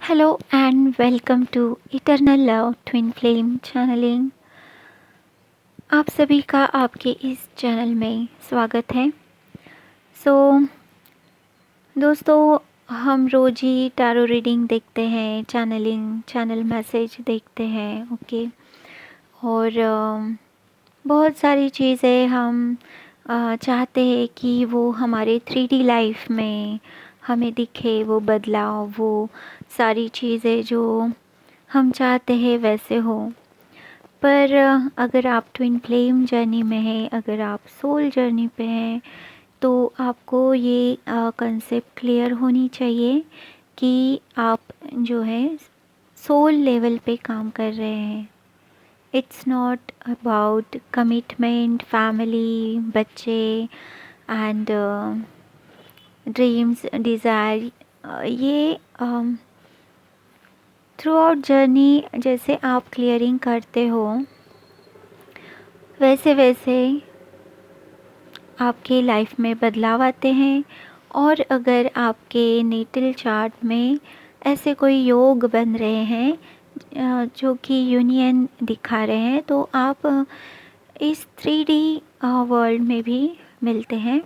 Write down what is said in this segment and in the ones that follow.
Hello and welcome to eternal love twin flame channelling. आप सभी का आपके इस चैनल में स्वागत है। सो दोस्तों, हम रोज़ ही टैरो रीडिंग देखते हैं, चैनल मैसेज देखते हैं, ओके। और बहुत सारी चीज़ें हम चाहते हैं कि वो हमारे 3D लाइफ में हमें दिखे, वो बदलाव, वो सारी चीज़ें जो हम चाहते हैं वैसे हो। पर अगर आप ट्विन फ्लेम जर्नी में हैं, अगर आप सोल जर्नी पे हैं, तो आपको ये कंसेप्ट क्लियर होनी चाहिए कि आप जो है सोल लेवल पे काम कर रहे हैं। It's not about commitment, family, बच्चे एंड ड्रीम्स, डिज़ायर। ये थ्रू आउट जर्नी जैसे आप क्लियरिंग करते हो वैसे वैसे आपके लाइफ में बदलाव आते हैं। और अगर आपके नेटल चार्ट में ऐसे कोई योग बन रहे हैं जो कि यूनियन दिखा रहे हैं, तो आप इस 3D वर्ल्ड में भी मिलते हैं,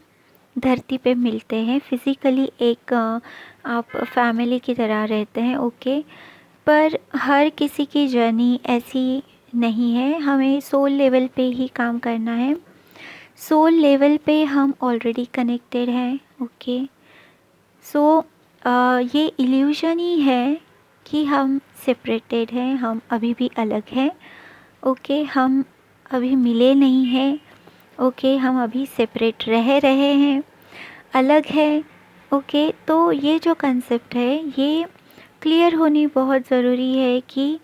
धरती पे मिलते हैं फिज़िकली। एक आप फैमिली की तरह रहते हैं, ओके। पर हर किसी की जर्नी ऐसी नहीं है, हमें सोल लेवल पे ही काम करना है। सोल लेवल पे हम ऑलरेडी कनेक्टेड हैं, ओके। सो ये इल्यूशन ही है कि हम सेपरेटेड हैं, हम अभी भी अलग हैं, ओके। हम अभी मिले नहीं हैं, ओके। हम अभी सेपरेट रह रहे हैं, अलग है, ओके। तो ये जो कंसेप्ट है ये क्लियर होनी बहुत ज़रूरी है कि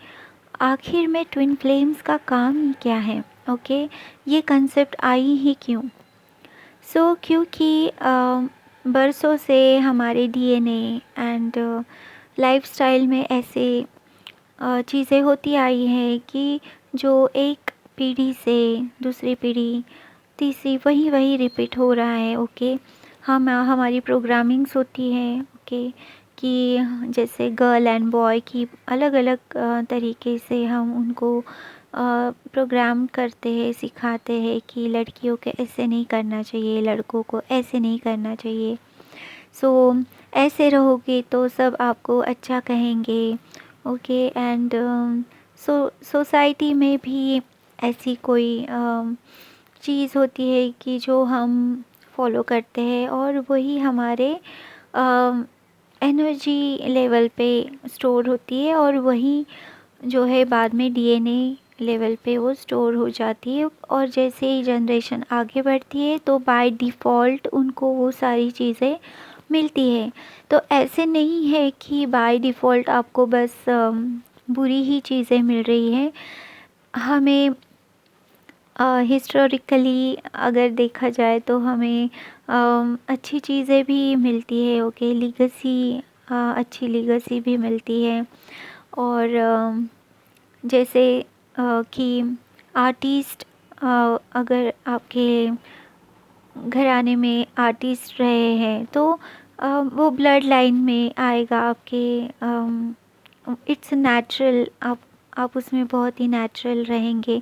आखिर में ट्विन फ्लेम्स का काम ही क्या है, ओके। ये कंसेप्ट आई ही क्यों? क्योंकि बरसों से हमारे डीएनए एंड लाइफस्टाइल में ऐसे चीज़ें होती आई हैं कि जो एक पीढ़ी से दूसरी पीढ़ी, तीसरी, वही वही रिपीट हो रहा है, ओके। हमारी प्रोग्रामिंग्स होती हैं, ओके, कि जैसे गर्ल एंड बॉय की अलग अलग तरीके से हम उनको प्रोग्राम करते हैं, सिखाते हैं कि लड़कियों को ऐसे नहीं करना चाहिए, लड़कों को ऐसे नहीं करना चाहिए। ऐसे रहोगे तो सब आपको अच्छा कहेंगे, ओके। एंड सोसाइटी में भी ऐसी कोई चीज़ होती है कि जो हम फॉलो करते हैं और वही हमारे एनर्जी लेवल पे स्टोर होती है और वही जो है बाद में डीएनए लेवल पे वो स्टोर हो जाती है। और जैसे ही जनरेशन आगे बढ़ती है तो बाय डिफ़ॉल्ट उनको वो सारी चीज़ें मिलती है। तो ऐसे नहीं है कि बाय डिफ़ॉल्ट आपको बस बुरी ही चीज़ें मिल रही हैं। हमें हिस्टोरिकली अगर देखा जाए तो हमें अच्छी चीज़ें भी मिलती है, ओके। लीगेसी, अच्छी लीगेसी भी मिलती है। और जैसे कि आर्टिस्ट, अगर आपके घराने में आर्टिस्ट रहे हैं तो वो ब्लड लाइन में आएगा आपके। इट्स नेचुरल, आप उसमें बहुत ही नेचुरल रहेंगे।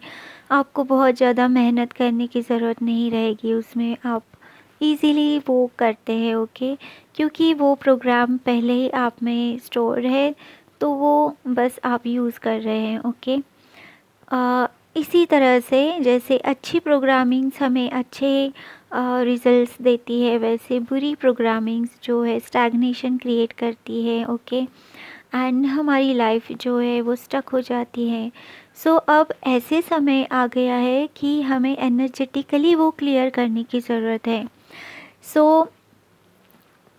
आपको बहुत ज़्यादा मेहनत करने की ज़रूरत नहीं रहेगी उसमें, आप इजीली वो करते हैं, ओके। क्योंकि वो प्रोग्राम पहले ही आप में स्टोर है, तो वो बस आप यूज़ कर रहे हैं, ओके। इसी तरह से जैसे अच्छी प्रोग्रामिंग्स हमें अच्छे रिजल्ट्स देती है, वैसे बुरी प्रोग्रामिंग्स जो है स्टैग्नेशन क्रिएट करती है, ओके। एंड हमारी लाइफ जो है वो स्टक हो जाती है। अब ऐसे समय आ गया है कि हमें एनर्जेटिकली वो क्लियर करने की ज़रूरत है। सो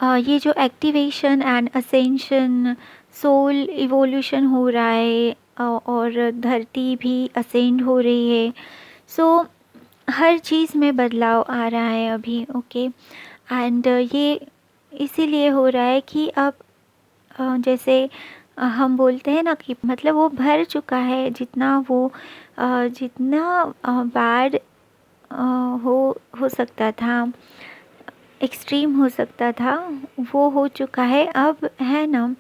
ये जो activation and ascension, soul evolution हो रहा है और धरती भी असेंड हो रही है। हर चीज़ में बदलाव आ रहा है अभी, ओके। एंड ये इसीलिए हो रहा है कि अब जैसे हम बोलते हैं ना कि मतलब वो भर चुका है, जितना बैड हो सकता था, एक्सट्रीम हो सकता था, वो हो चुका है। अब है ना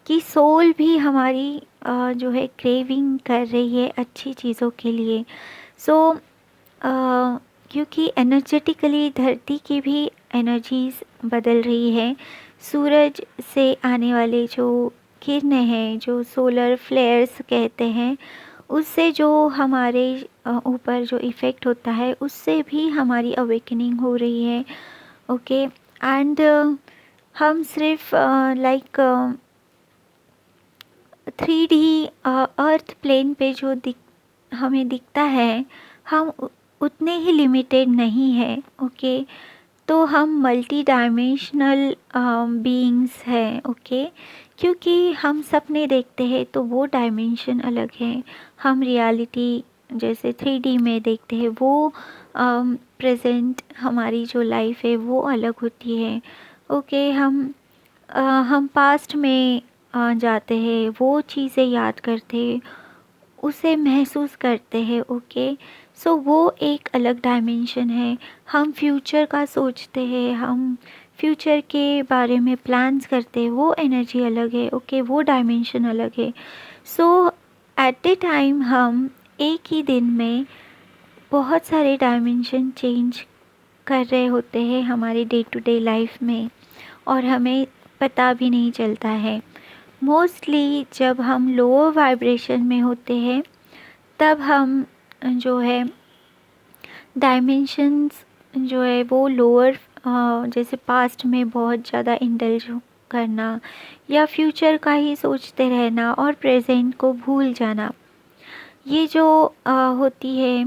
कि सोल भी हमारी जो है क्रेविंग कर रही है अच्छी चीज़ों के लिए। सो क्योंकि एनर्जेटिकली धरती की भी एनर्जीज बदल रही है। सूरज से आने वाले जो किरणें हैं, जो सोलर फ्लेयर्स कहते हैं, उससे जो हमारे ऊपर जो इफ़ेक्ट होता है, उससे भी हमारी अवेकनिंग हो रही है। ओके। एंड हम सिर्फ लाइक 3D अर्थ प्लेन पे जो हमें दिखता है, हम उतने ही लिमिटेड नहीं है। ओके। तो हम मल्टी डायमेंशनल बीइंग्स हैं। ओके। क्योंकि हम सपने देखते हैं तो वो डायमेंशन अलग है। हम रियलिटी जैसे 3D में देखते हैं, वो प्रेजेंट हमारी जो लाइफ है वो अलग होती है। ओके। हम पास्ट में जाते हैं, वो चीज़ें याद करते हैं, उसे महसूस करते हैं। ओके। सो वो एक अलग डायमेंशन है। हम फ्यूचर का सोचते हैं, हम फ्यूचर के बारे में प्लान्स करते हैं, वो एनर्जी अलग है। ओके। वो डायमेंशन अलग है। सो एट ए टाइम हम एक ही दिन में बहुत सारे डायमेंशन चेंज कर रहे होते हैं हमारे डे टू डे लाइफ में, और हमें पता भी नहीं चलता है। मोस्टली जब हम लोअर वाइब्रेशन में होते हैं, तब हम जो है डायमेंशंस जो है वो लोअर, जैसे पास्ट में बहुत ज़्यादा इंडल्ज करना, या फ्यूचर का ही सोचते रहना और प्रेजेंट को भूल जाना, ये जो होती है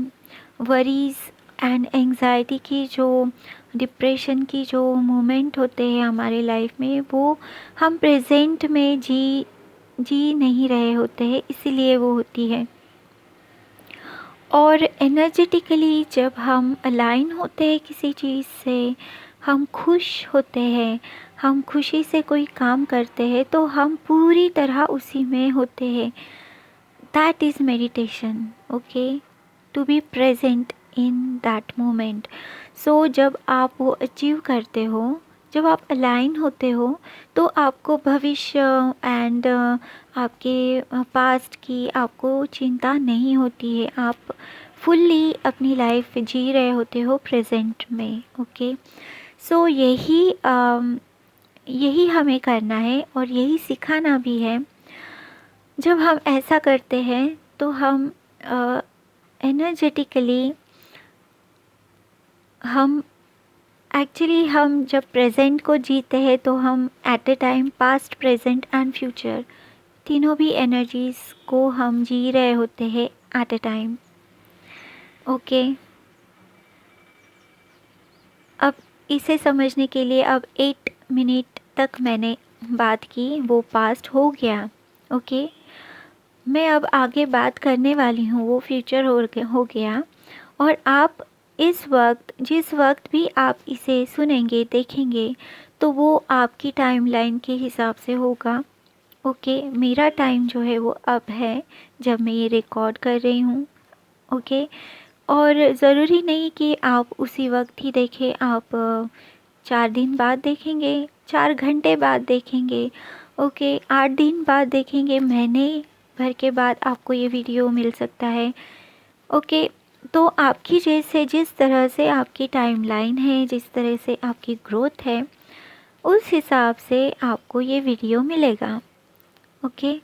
वरीज़ एंड एंजाइटी की, जो डिप्रेशन की जो मोमेंट होते हैं हमारे लाइफ में, वो हम प्रेजेंट में जी नहीं रहे होते हैं, इसीलिए वो होती है। और एनर्जेटिकली जब हम अलाइन होते हैं किसी चीज़ से, हम खुश होते हैं, हम खुशी से कोई काम करते हैं, तो हम पूरी तरह उसी में होते हैं। That is meditation. Okay. To be present in that moment. So जब आप वो अचीव करते हो, जब आप अलाइन होते हो, तो आपको भविष्य एंड आपके पास्ट की आपको चिंता नहीं होती है। आप फुल्ली अपनी लाइफ जी रहे होते हो प्रेजेंट में। ओके। सो यही हमें करना है और यही सिखाना भी है। जब हम ऐसा करते हैं तो हम एनर्जेटिकली हम जब प्रेजेंट को जीते हैं, तो हम at a time past, present and future तीनों भी एनर्जीज को हम जी रहे होते हैं एट ए टाइम। ओके। अब इसे समझने के लिए अब 8 मिनट तक मैंने बात की, वो पास्ट हो गया। ओके। मैं अब आगे बात करने वाली हूँ, वो फ्यूचर हो गया। और आप इस वक्त, जिस वक्त भी आप इसे सुनेंगे, देखेंगे, तो वो आपकी टाइमलाइन के हिसाब से होगा। ओके। मेरा टाइम जो है वो अब है जब मैं ये रिकॉर्ड कर रही हूँ। ओके। और ज़रूरी नहीं कि आप उसी वक्त ही देखें, आप 4 दिन बाद देखेंगे, 4 घंटे बाद देखेंगे, ओके, 8 दिन बाद देखेंगे, महीने भर के बाद आपको ये वीडियो मिल सकता है। ओके। तो आपकी जैसे जिस तरह से आपकी टाइमलाइन है, जिस तरह से आपकी ग्रोथ है, उस हिसाब से आपको ये वीडियो मिलेगा। ओके।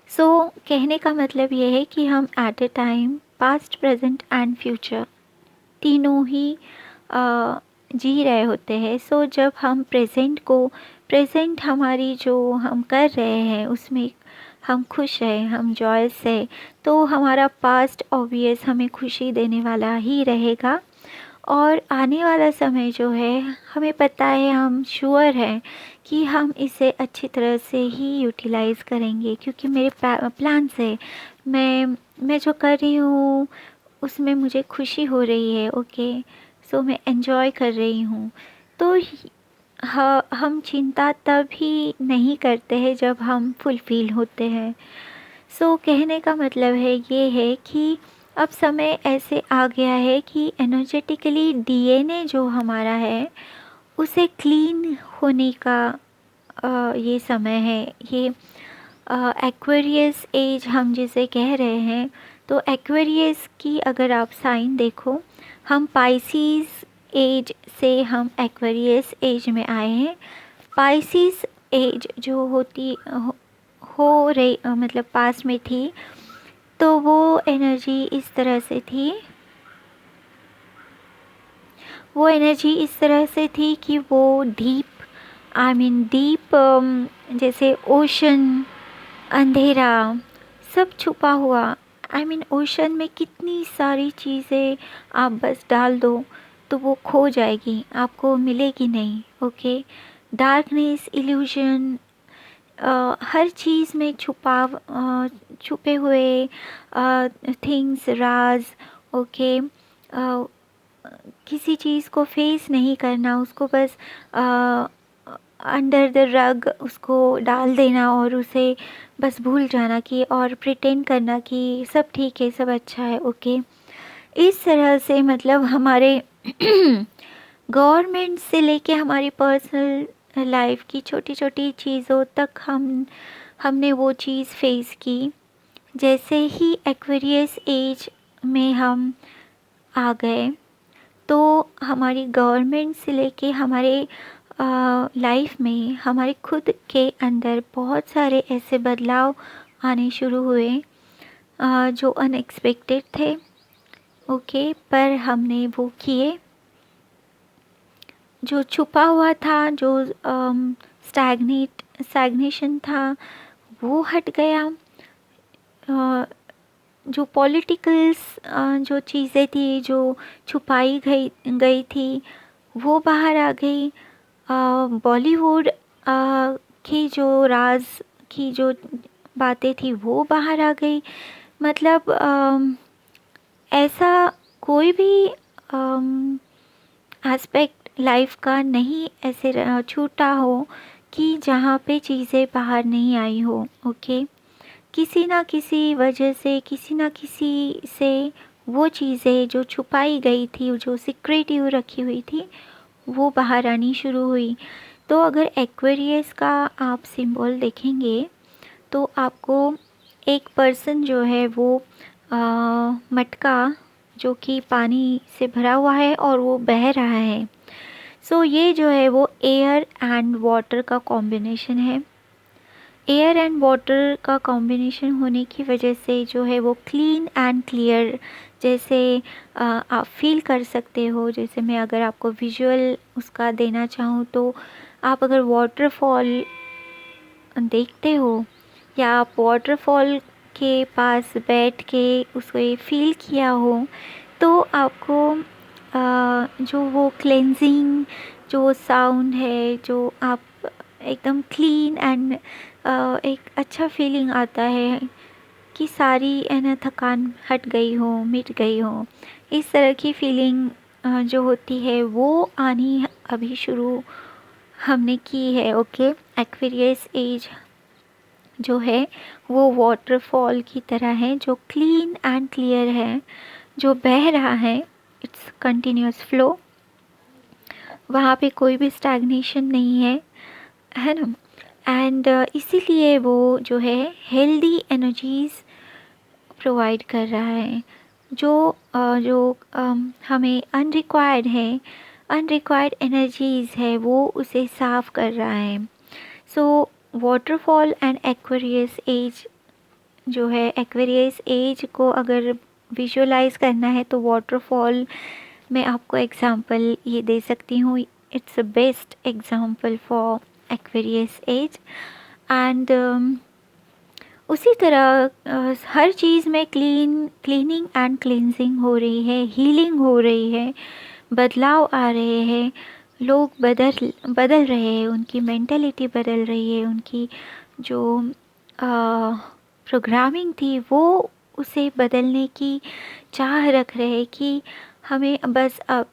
सो कहने का मतलब ये है कि हम at a time past, present and future तीनों ही जी रहे होते हैं। सो जब हम प्रेजेंट हमारी जो हम कर रहे हैं उसमें हम खुश हैं, हम जॉयस है, तो हमारा पास्ट ऑब्वियस हमें खुशी देने वाला ही रहेगा। और आने वाला समय जो है, हमें पता है, हम श्योर हैं कि हम इसे अच्छी तरह से ही यूटिलाइज़ करेंगे, क्योंकि मेरे प्लान से मैं जो कर रही हूँ उसमें मुझे खुशी हो रही है। ओके। सो मैं एन्जॉय कर रही हूँ। तो हम चिंता तभी नहीं करते हैं जब हम फुलफ़िल होते हैं। सो कहने का मतलब है ये है कि अब समय ऐसे आ गया है कि एनर्जेटिकली डीएनए जो हमारा है, उसे क्लीन होने का ये समय है, ये एक्वेरियस एज हम जिसे कह रहे हैं। तो एक्वेरियस की अगर आप साइन देखो, हम पाइसिस एज से हम एक्वेरियस एज में आए हैं। पाइसिस एज जो हो रही मतलब पास में थी, तो वो एनर्जी इस तरह से थी, वो एनर्जी इस तरह से थी कि वो डीप, आई मीन डीप, जैसे ओशन, अंधेरा, सब छुपा हुआ। आई मीन ओशन में कितनी सारी चीज़ें आप बस डाल दो तो वो खो जाएगी, आपको मिलेगी नहीं। ओके, डार्कनेस, इल्यूजन, हर चीज़ में छुपे हुए थिंग्स, राज। ओके, किसी चीज़ को फेस नहीं करना, उसको बस अंडर द रग उसको डाल देना और उसे बस भूल जाना कि, और प्रिटेंड करना कि सब ठीक है, सब अच्छा है। ओके, इस तरह से मतलब हमारे गवर्नमेंट से लेके हमारी पर्सनल लाइफ की छोटी छोटी चीज़ों तक हमने वो चीज़ फेस की। जैसे ही एक्वेरियस एज में हम आ गए, तो हमारी गवर्नमेंट से लेके हमारे लाइफ में हमारे खुद के अंदर बहुत सारे ऐसे बदलाव आने शुरू हुए जो अनएक्सपेक्टेड थे। ओके, पर हमने वो किए। जो छुपा हुआ था, जो स्टैग्नेशन था, वो हट गया। जो पॉलिटिकल्स जो चीज़ें थी, जो छुपाई गई थी, वो बाहर आ गई। बॉलीवुड की जो राज की जो बातें थी वो बाहर आ गई। मतलब ऐसा कोई भी एस्पेक्ट लाइफ का नहीं ऐसे छूटा हो कि जहाँ पे चीज़ें बाहर नहीं आई हो। ओके, किसी ना किसी वजह से, किसी ना किसी से वो चीज़ें जो छुपाई गई थी, जो सिक्रेटिव रखी हुई थी, वो बाहर आनी शुरू हुई। तो अगर एक्वेरियस का आप सिंबल देखेंगे तो आपको एक पर्सन जो है वो मटका जो कि पानी से भरा हुआ है और वो बह रहा है। सो ये जो है वो एयर एंड वाटर का कॉम्बिनेशन है। एयर एंड वाटर का कॉम्बिनेशन होने की वजह से जो है वो क्लीन एंड क्लियर, जैसे आप फील कर सकते हो। जैसे मैं अगर आपको विजुअल उसका देना चाहूँ, तो आप अगर वाटरफॉल देखते हो या आप वाटरफॉल के पास बैठ के उसको ये फील किया हो, तो आपको जो वो क्लेंजिंग जो साउंड है, जो आप एकदम क्लीन एंड एक अच्छा फीलिंग आता है कि सारी है ना थकान हट गई हो, मिट गई हो। इस तरह की फीलिंग जो होती है वो आनी अभी शुरू हमने की है। ओके, एक्वेरियस एज जो है वो वाटरफॉल की तरह है, जो क्लीन एंड क्लियर है, जो बह रहा है, इट्स कंटिन्यूअस फ्लो, वहाँ पे कोई भी स्टैग्नेशन नहीं है ना। एंड इसीलिए वो जो है हेल्दी एनर्जीज़ प्रोवाइड कर रहा है। जो हमें अनरिक्वायर्ड है, अनरिक्वायर्ड एनर्जीज़ है, वो उसे साफ़ कर रहा है। सो वाटरफॉल एंड एक्वेरियस एज जो है, एक्वेरियस एज को अगर विजुअलाइज करना है तो वाटरफॉल मैं आपको एग्जांपल ये दे सकती हूँ। It's a best example for Aquarius age. And उसी तरह हर चीज़ में क्लीनिंग एंड क्लींजिंग हो रही है, हीलिंग हो रही है, बदलाव आ रहे हैं, लोग बदल रहे हैं, उनकी मेंटालिटी बदल रही है, उनकी जो प्रोग्रामिंग थी वो उसे बदलने की चाह रख रहे हैं कि हमें बस अब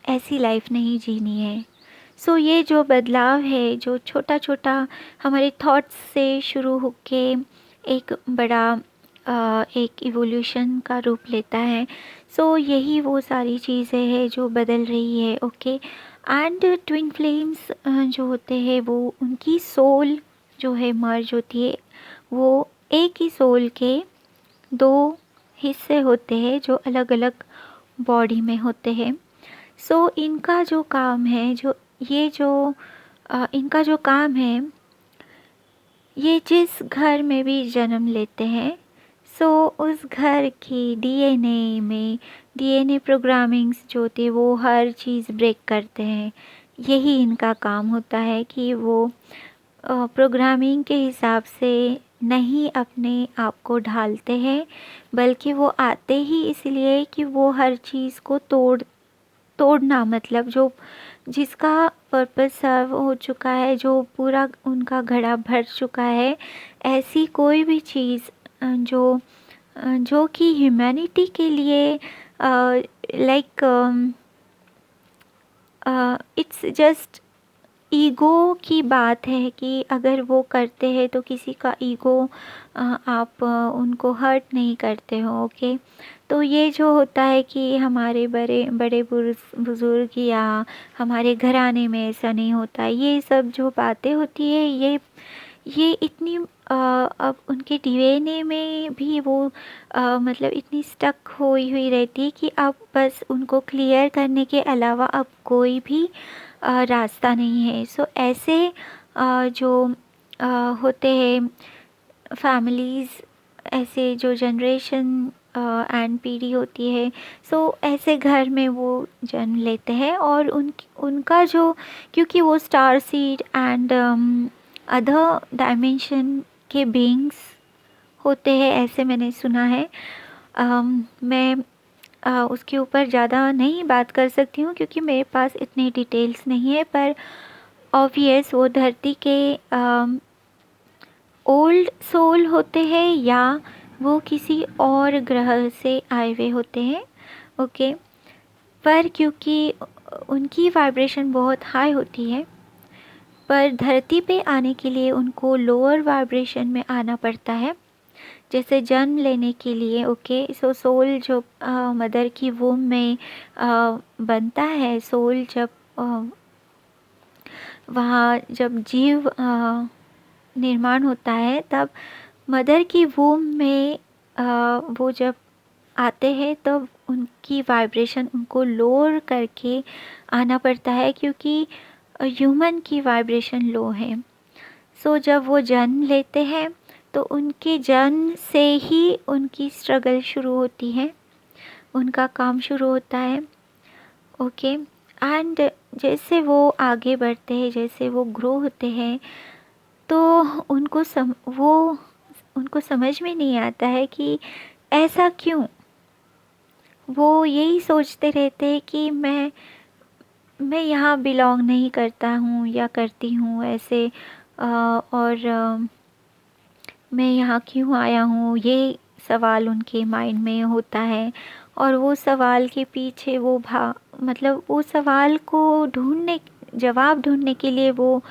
ऐसी लाइफ नहीं जीनी है। सो ये जो बदलाव है, जो छोटा छोटा हमारे थॉट्स से शुरू होके एक बड़ा एक इवोल्यूशन का रूप लेता है। सो यही वो सारी चीज़ें हैं जो बदल रही है। ओके, एंड ट्विन फ्लेम्स जो होते हैं वो उनकी सोल जो है मर्ज होती है, वो एक ही सोल के दो हिस्से होते हैं जो अलग अलग बॉडी में होते हैं। सो इनका जो काम है, इनका जो काम है, ये जिस घर में भी जन्म लेते हैं, सो उस घर की डीएनए प्रोग्रामिंग्स जो होती है वो हर चीज़ ब्रेक करते हैं। यही इनका काम होता है कि वो प्रोग्रामिंग के हिसाब से नहीं अपने आप को ढालते हैं, बल्कि वो आते ही इसलिए कि वो हर चीज़ को तोड़ना, मतलब जो जिसका पर्पस सर्व हो चुका है, जो पूरा उनका घड़ा भर चुका है, ऐसी कोई भी चीज़ जो कि ह्यूमैनिटी के लिए लाइक इट्स जस्ट ईगो की बात है कि अगर वो करते हैं तो किसी का ईगो आप उनको हर्ट नहीं करते हो। ओके, तो ये जो होता है कि हमारे बड़े बड़े बुज़ुर्ग या हमारे घराने में ऐसा नहीं होता, ये सब जो बातें होती है ये इतनी अब उनके डीएनए में भी वो मतलब इतनी स्टक हुई रहती है कि अब बस उनको क्लियर करने के अलावा अब कोई भी रास्ता नहीं है। सो ऐसे जो होते हैं फैमिलीज़, ऐसे जो जनरेशन एंड पीढ़ी होती है, सो ऐसे घर में वो जन्म लेते हैं और उनका जो, क्योंकि वो star seed and other dimension के बीइंग्स होते हैं, ऐसे मैंने सुना है। मैं उसके ऊपर ज़्यादा नहीं बात कर सकती हूँ क्योंकि मेरे पास इतने डिटेल्स नहीं है, पर ऑब्वियस वो धरती के ओल्ड सोल होते हैं या वो किसी और ग्रह से आए हुए होते हैं। ओके, पर क्योंकि उनकी वाइब्रेशन बहुत हाई होती है, पर धरती पे आने के लिए उनको लोअर वाइब्रेशन में आना पड़ता है, जैसे जन्म लेने के लिए। ओके, सो सोल जो मदर की वूम में बनता है, सोल जब वहाँ जब जीव निर्माण होता है, तब मदर की वूम में वो जब आते हैं तब उनकी वाइब्रेशन उनको लोअर करके आना पड़ता है, क्योंकि ह्यूमन की वाइब्रेशन लो है। सो जब वो जन्म लेते हैं तो उनके जन्म से ही उनकी स्ट्रगल शुरू होती है, उनका काम शुरू होता है। ओके, एंड जैसे वो आगे बढ़ते हैं, जैसे वो ग्रो होते हैं, तो उनको समझ में नहीं आता है कि ऐसा क्यों। वो यही सोचते रहते हैं कि मैं यहाँ बिलोंग नहीं करता हूँ या करती हूँ ऐसे, और मैं यहाँ क्यों आया हूँ, ये सवाल उनके माइंड में होता है। और वो सवाल के पीछे मतलब वो सवाल को जवाब ढूंढने के लिए वो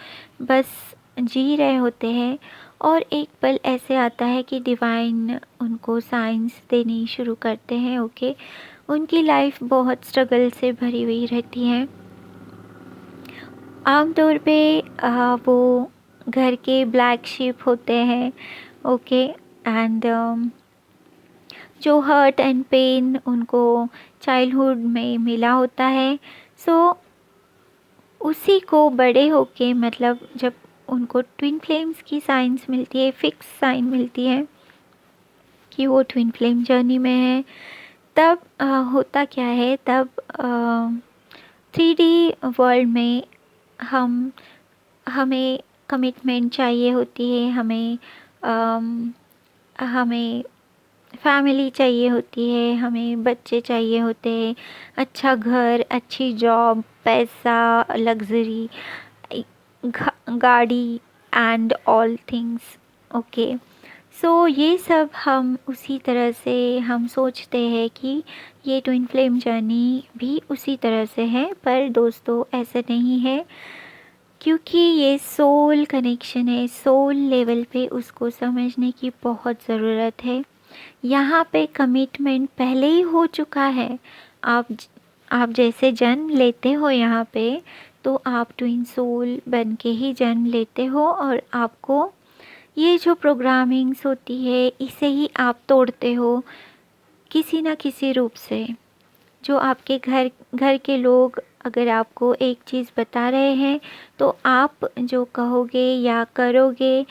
बस जी रहे होते हैं। और एक पल ऐसे आता है कि डिवाइन उनको साइंस देनी शुरू करते हैं। ओके, उनकी लाइफ बहुत स्ट्रगल से भरी हुई रहती है। आमतौर पे वो घर के ब्लैक शीप होते हैं। ओके, एंड जो हर्ट एंड पेन उनको चाइल्डहुड में मिला होता है, सो उसी को बड़े होके, मतलब जब उनको ट्विन फ्लेम्स की साइंस मिलती है, फिक्स साइन मिलती है कि वो ट्विन फ्लेम जर्नी में है, तब होता क्या है, तब 3D वर्ल्ड में हमें कमिटमेंट चाहिए होती है, हमें फैमिली चाहिए होती है, हमें बच्चे चाहिए होते हैं, अच्छा घर, अच्छी जॉब, पैसा, लग्जरी, गाड़ी एंड ऑल थिंग्स। ओके, सो ये सब हम उसी तरह से हम सोचते हैं कि ये ट्विन फ्लेम जर्नी भी उसी तरह से है, पर दोस्तों ऐसा नहीं है, क्योंकि ये सोल कनेक्शन है। सोल लेवल पे उसको समझने की बहुत ज़रूरत है। यहाँ पे कमिटमेंट पहले ही हो चुका है। आप जैसे जन्म लेते हो यहाँ पे, तो आप ट्विन सोल बन के ही जन्म लेते हो और आपको ये जो प्रोग्रामिंग्स होती है इसे ही आप तोड़ते हो किसी न किसी रूप से। जो आपके घर घर के लोग अगर आपको एक चीज़ बता रहे हैं तो आप जो कहोगे या करोगे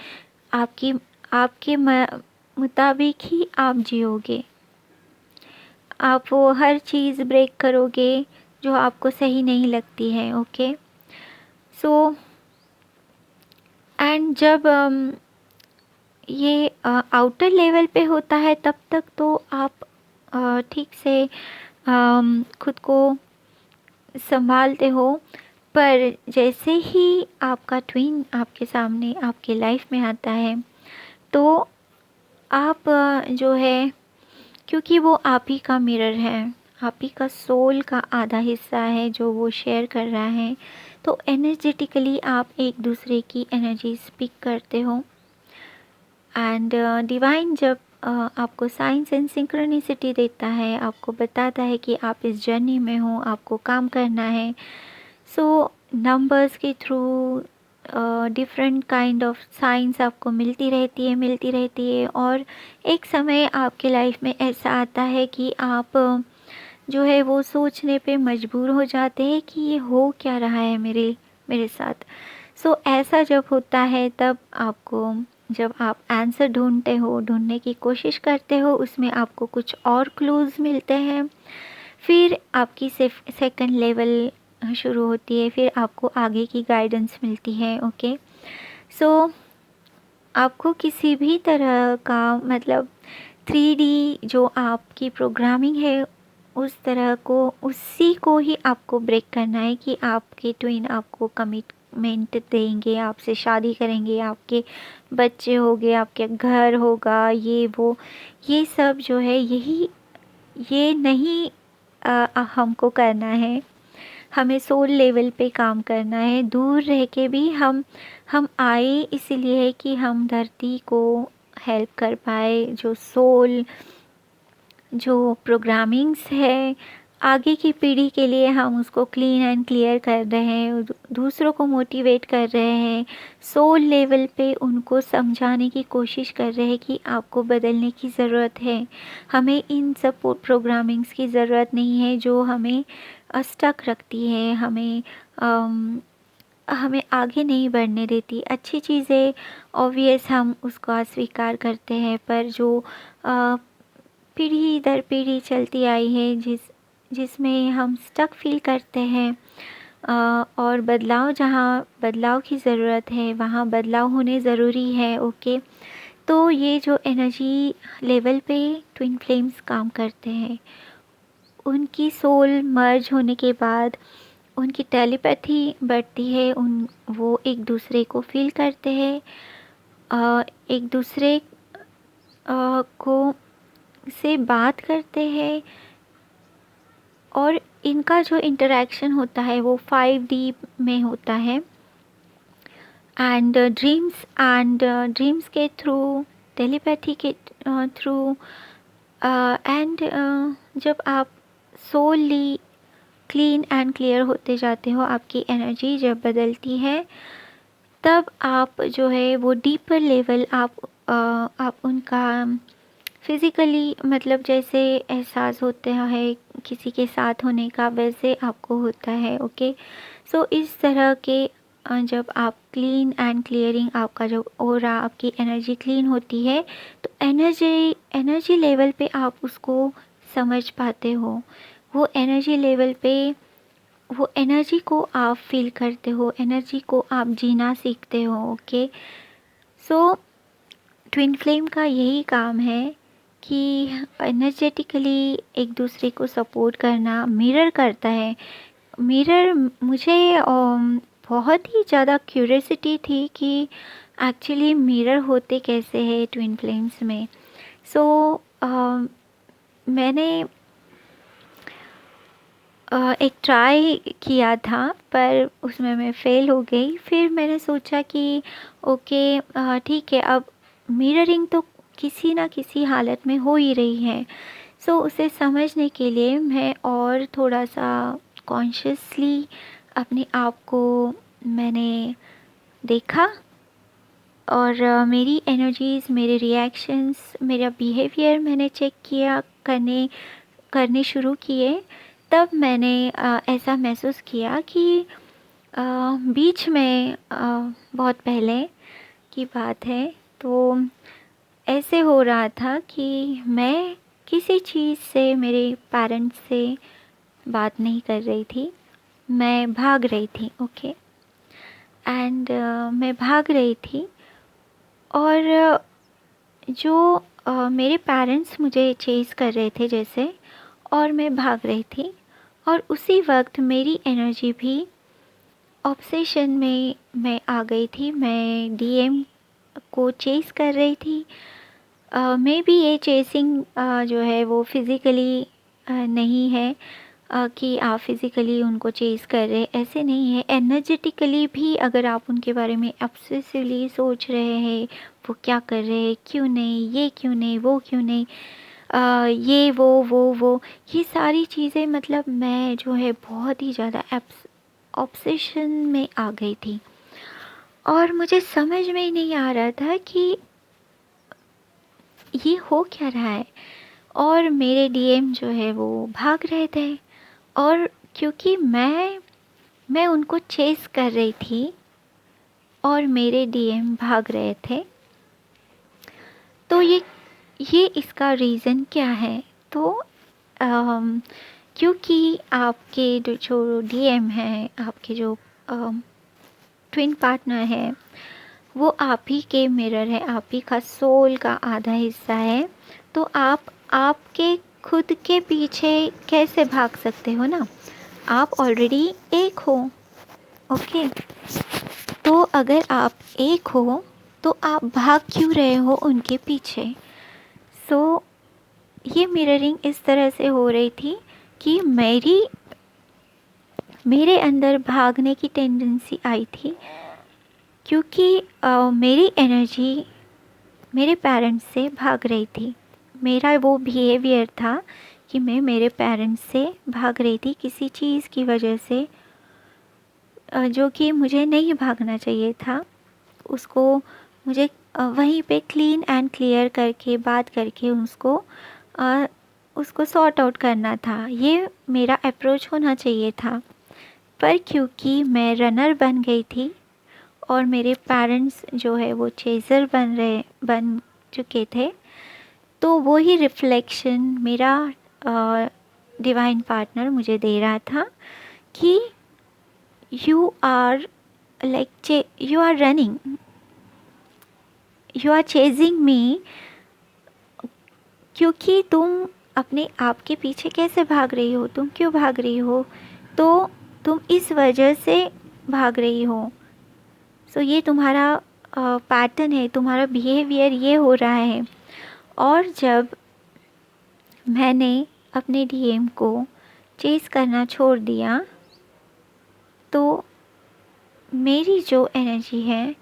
आपकी आपके मुताबिक ही आप जियोगे। आप वो हर चीज़ ब्रेक करोगे जो आपको सही नहीं लगती है। ओके, सो एंड जब ये आउटर लेवल पे होता है तब तक तो आप ठीक से खुद को संभालते हो, पर जैसे ही आपका ट्विन आपके सामने आपके लाइफ में आता है तो आप जो है, क्योंकि वो आप ही का मिरर है, आप ही का सोल का आधा हिस्सा है जो वो शेयर कर रहा है, तो एनर्जेटिकली आप एक दूसरे की एनर्जी स्पीक करते हो। एंड डिवाइन जब आपको साइंस एंड सिंक्रोनिसिटी देता है, आपको बताता है कि आप इस जर्नी में हो, आपको काम करना है, सो नंबर्स के through different kind of science आपको मिलती रहती है और एक समय आपके लाइफ में ऐसा आता है कि आप जो है वो सोचने पे मजबूर हो जाते हैं कि ये हो क्या रहा है मेरे मेरे साथ। सो ऐसा जब होता है तब आपको, जब आप आंसर ढूंढने की कोशिश करते हो, उसमें आपको कुछ और क्लूज़ मिलते हैं, फिर आपकी सेकंड लेवल शुरू होती है, फिर आपको आगे की गाइडेंस मिलती है। ओके, सो आपको किसी भी तरह का मतलब 3D जो आपकी प्रोग्रामिंग है उस तरह को, उसी को ही आपको ब्रेक करना है कि आपके ट्विन आपको कमिटमेंट देंगे, आपसे शादी करेंगे, आपके बच्चे होंगे, आपके घर होगा, ये वो, ये सब जो है यही, ये नहीं हमको करना है। हमें सोल लेवल पे काम करना है, दूर रह के भी हम आए इसीलिए कि हम धरती को हेल्प कर पाए। जो सोल जो प्रोग्रामिंग्स है आगे की पीढ़ी के लिए हम उसको क्लीन एंड क्लियर कर रहे हैं, दूसरों को मोटिवेट कर रहे हैं, सोल लेवल पे उनको समझाने की कोशिश कर रहे हैं कि आपको बदलने की ज़रूरत है। हमें इन सब प्रोग्रामिंग्स की ज़रूरत नहीं है जो हमें स्टक रखती है, हमें आगे नहीं बढ़ने देती। अच्छी चीज़ें ऑब्वियस हम उसको अस्वीकार करते हैं, पर जो पीढ़ी दर पीढ़ी चलती आई है जिसमें हम स्टक फील करते हैं, और जहाँ बदलाव की ज़रूरत है वहाँ बदलाव होने ज़रूरी है। ओके, तो ये जो एनर्जी लेवल पे ट्विन फ्लेम्स काम करते हैं, उनकी सोल मर्ज होने के बाद उनकी टेलीपैथी बढ़ती है, वो एक दूसरे को फील करते हैं, एक दूसरे को से बात करते हैं, और इनका जो इंटरेक्शन होता है वो 5D में होता है, एंड ड्रीम्स के थ्रू, टेलीपैथी के थ्रू, एंड जब आप सोली क्लीन एंड क्लियर होते जाते हो, आपकी एनर्जी जब बदलती है तब आप जो है वो डीपर लेवल आप उनका फिज़िकली मतलब जैसे एहसास होता है किसी के साथ होने का, वैसे आपको होता है। ओके, सो इस तरह के जब आप क्लीन एंड क्लियरिंग, आपका जो ऑरा, आपकी एनर्जी क्लीन होती है तो एनर्जी लेवल पे आप उसको समझ पाते हो, वो एनर्जी लेवल पे वो एनर्जी को आप फील करते हो, एनर्जी को आप जीना सीखते हो। ओके, सो ट्विन फ्लेम का यही काम है कि एनर्जेटिकली एक दूसरे को सपोर्ट करना, मिरर करता है। मिरर मुझे बहुत ही ज़्यादा क्यूरियोसिटी थी कि एक्चुअली मिरर होते कैसे हैं ट्विन फ्लेम्स में। सो मैंने एक ट्राई किया था पर उसमें मैं फ़ेल हो गई। फिर मैंने सोचा कि ओके, ठीक है, अब मिररिंग तो किसी ना किसी हालत में हो ही रही है, सो उसे समझने के लिए मैं और थोड़ा सा कॉन्शियसली अपने आप को मैंने देखा और मेरी एनर्जीज़, मेरे रिएक्शंस, मेरा बिहेवियर मैंने चेक किया, करने शुरू किए। तब मैंने ऐसा महसूस किया कि बीच में बहुत पहले की बात है, तो ऐसे हो रहा था कि मैं किसी चीज़ से, मेरे पेरेंट्स से बात नहीं कर रही थी, मैं भाग रही थी। ओके। एंड मैं भाग रही थी और जो मेरे पेरेंट्स मुझे चेज़ कर रहे थे जैसे, और मैं भाग रही थी, और उसी वक्त मेरी एनर्जी भी ऑब्सेशन में मैं आ गई थी। मैं डीएम को चेज़ कर रही थी। मे बी ये चेसिंग जो है वो फिज़िकली नहीं है, कि आप फिज़िकली उनको चेज़ कर रहे, ऐसे नहीं है। एनर्जेटिकली भी अगर आप उनके बारे में ऑब्सेसिवली सोच रहे हैं, वो क्या कर रहे हैं, क्यों नहीं, ये क्यों नहीं, वो क्यों नहीं, ये वो ये सारी चीज़ें, मतलब मैं जो है बहुत ही ज़्यादा ऑब्सेशन में आ गई थी और मुझे समझ में ही नहीं आ रहा था कि ये हो क्या रहा है। और मेरे डीएम जो है वो भाग रहे थे, और क्योंकि मैं उनको चेस कर रही थी और मेरे डीएम भाग रहे थे, तो ये इसका रीज़न क्या है। तो क्योंकि आपके जो डीएम हैं, आपके जो ट्विन पार्टनर है, वो आप ही के मिरर है, आप ही का सोल का आधा हिस्सा है। तो आप आपके खुद के पीछे कैसे भाग सकते हो ना, आप ऑलरेडी एक हो। ओके। तो अगर आप एक हो तो आप भाग क्यों रहे हो उनके पीछे। सो ये मिररिंग इस तरह से हो रही थी कि मेरे अंदर भागने की टेंडेंसी आई थी, क्योंकि मेरी एनर्जी मेरे पेरेंट्स से भाग रही थी। मेरा वो बिहेवियर था कि मैं मेरे पेरेंट्स से भाग रही थी किसी चीज़ की वजह से, जो कि मुझे नहीं भागना चाहिए था। उसको मुझे वहीं पे क्लीन एंड क्लियर करके, बात करके उसको सॉर्ट आउट करना था। ये मेरा अप्रोच होना चाहिए था। पर क्योंकि मैं रनर बन गई थी और मेरे पेरेंट्स जो है वो चेज़र बन चुके थे, तो वो ही रिफ्लेक्शन मेरा डिवाइन पार्टनर मुझे दे रहा था कि you are you are running, you are chasing me. क्योंकि तुम अपने आप के पीछे कैसे भाग रही हो, तुम क्यों भाग रही हो, तो तुम इस वजह से भाग रही हो। सो ये तुम्हारा पैटर्न है, तुम्हारा बिहेवियर ये हो रहा है। और जब मैंने अपने डीएम को चेस करना छोड़ दिया, तो मेरी जो एनर्जी है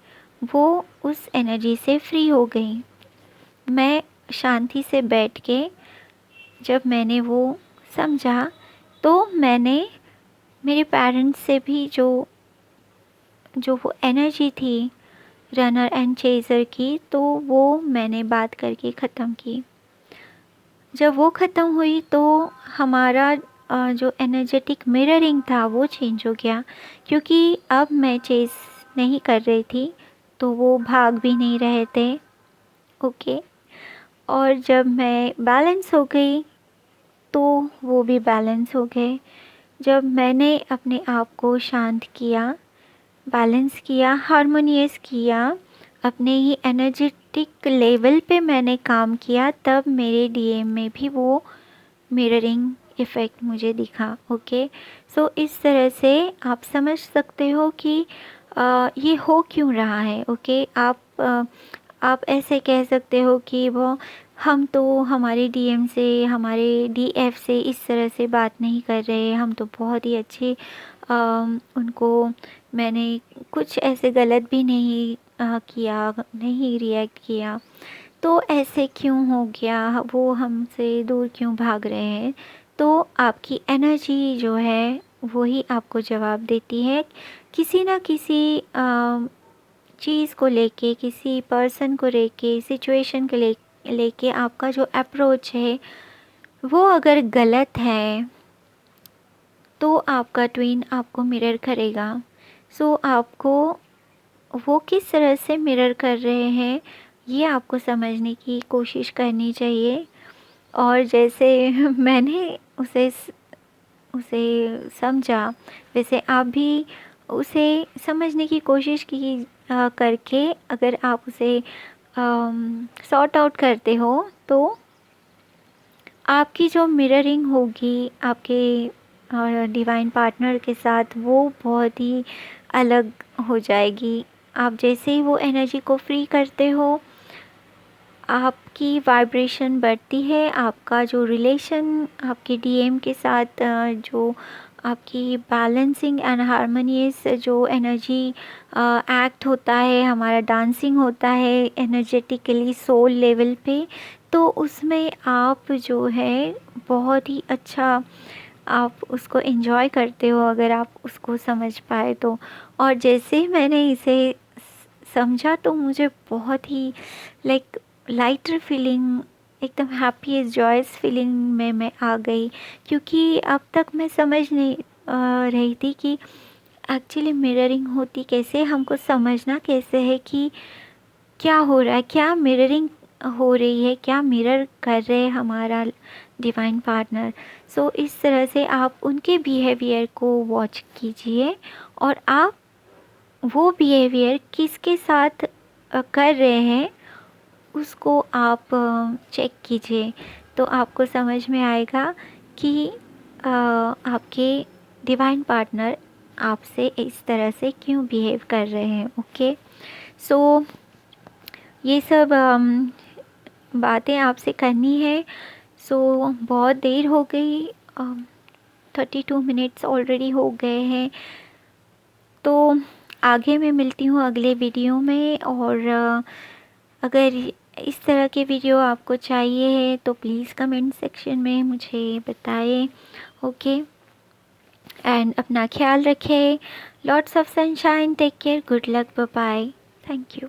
वो उस एनर्जी से फ्री हो गई। मैं शांति से बैठ के जब मैंने वो समझा, तो मैंने मेरे पेरेंट्स से भी जो जो वो एनर्जी थी रनर एंड चेज़र की, तो वो मैंने बात करके ख़त्म की। जब वो ख़त्म हुई तो हमारा जो एनर्जेटिक मिररिंग था वो चेंज हो गया, क्योंकि अब मैं चेज़ नहीं कर रही थी, तो वो भाग भी नहीं रहे थे। ओके। और जब मैं बैलेंस हो गई तो वो भी बैलेंस हो गए। जब मैंने अपने आप को शांत किया, बैलेंस किया, हारमोनियस किया, अपने ही एनर्जेटिक लेवल पे मैंने काम किया, तब मेरे डीएम में भी वो मिररिंग इफ़ेक्ट मुझे दिखा। ओके। सो इस तरह से आप समझ सकते हो कि ये हो क्यों रहा है। ओके। आप ऐसे कह सकते हो कि वो हम तो हमारे डीएम से, हमारे डीएफ से इस तरह से बात नहीं कर रहे, हम तो बहुत ही अच्छे उनको, मैंने कुछ ऐसे गलत भी नहीं किया, नहीं रिएक्ट किया, तो ऐसे क्यों हो गया, वो हमसे दूर क्यों भाग रहे हैं। तो आपकी एनर्जी जो है वही आपको जवाब देती है। किसी न किसी चीज़ को लेके, किसी पर्सन को लेके, सिचुएशन को लेके आपका जो अप्रोच है वो अगर गलत है तो आपका ट्विन आपको मिरर करेगा। सो आपको वो किस तरह से मिरर कर रहे हैं ये आपको समझने की कोशिश करनी चाहिए। और जैसे मैंने उसे समझा, वैसे आप भी उसे समझने की कोशिश की करके अगर आप उसे सॉर्ट आउट करते हो तो आपकी जो मिररिंग होगी आपके डिवाइन पार्टनर के साथ वो बहुत ही अलग हो जाएगी। आप जैसे ही वो एनर्जी को फ्री करते हो आपकी वाइब्रेशन बढ़ती है। आपका जो रिलेशन आपके डीएम के साथ जो आपकी बैलेंसिंग एंड हारमोनियस जो एनर्जी एक्ट होता है, हमारा डांसिंग होता है एनर्जेटिकली सोल लेवल पे, तो उसमें आप जो है बहुत ही अच्छा आप उसको एंजॉय करते हो अगर आप उसको समझ पाए तो। और जैसे ही मैंने इसे समझा तो मुझे बहुत ही लाइक लाइटर फीलिंग, एकदम हैप्पी जॉयस फीलिंग में मैं आ गई। क्योंकि अब तक मैं समझ नहीं रही थी कि एक्चुअली मिररिंग होती कैसे, हमको समझना कैसे है कि क्या हो रहा है, क्या मिररिंग हो रही है, क्या मिरर कर रहे हैं हमारा डिवाइन पार्टनर। सो इस तरह से आप उनके बिहेवियर को वॉच कीजिए और आप वो बिहेवियर किसके साथ कर रहे हैं उसको आप चेक कीजिए। तो आपको समझ में आएगा कि आपके डिवाइन पार्टनर आपसे इस तरह से क्यों बिहेव कर रहे हैं। ओके, सो ये सब बातें आपसे करनी है। सो बहुत देर हो गई, 32 मिनट्स ऑलरेडी हो गए हैं। तो आगे मैं मिलती हूँ अगले वीडियो में। और अगर इस तरह के वीडियो आपको चाहिए है तो प्लीज़ कमेंट सेक्शन में मुझे बताएं। ओके, एंड अपना ख्याल रखें। Lots of sunshine, take care, good luck, bye bye, thank you.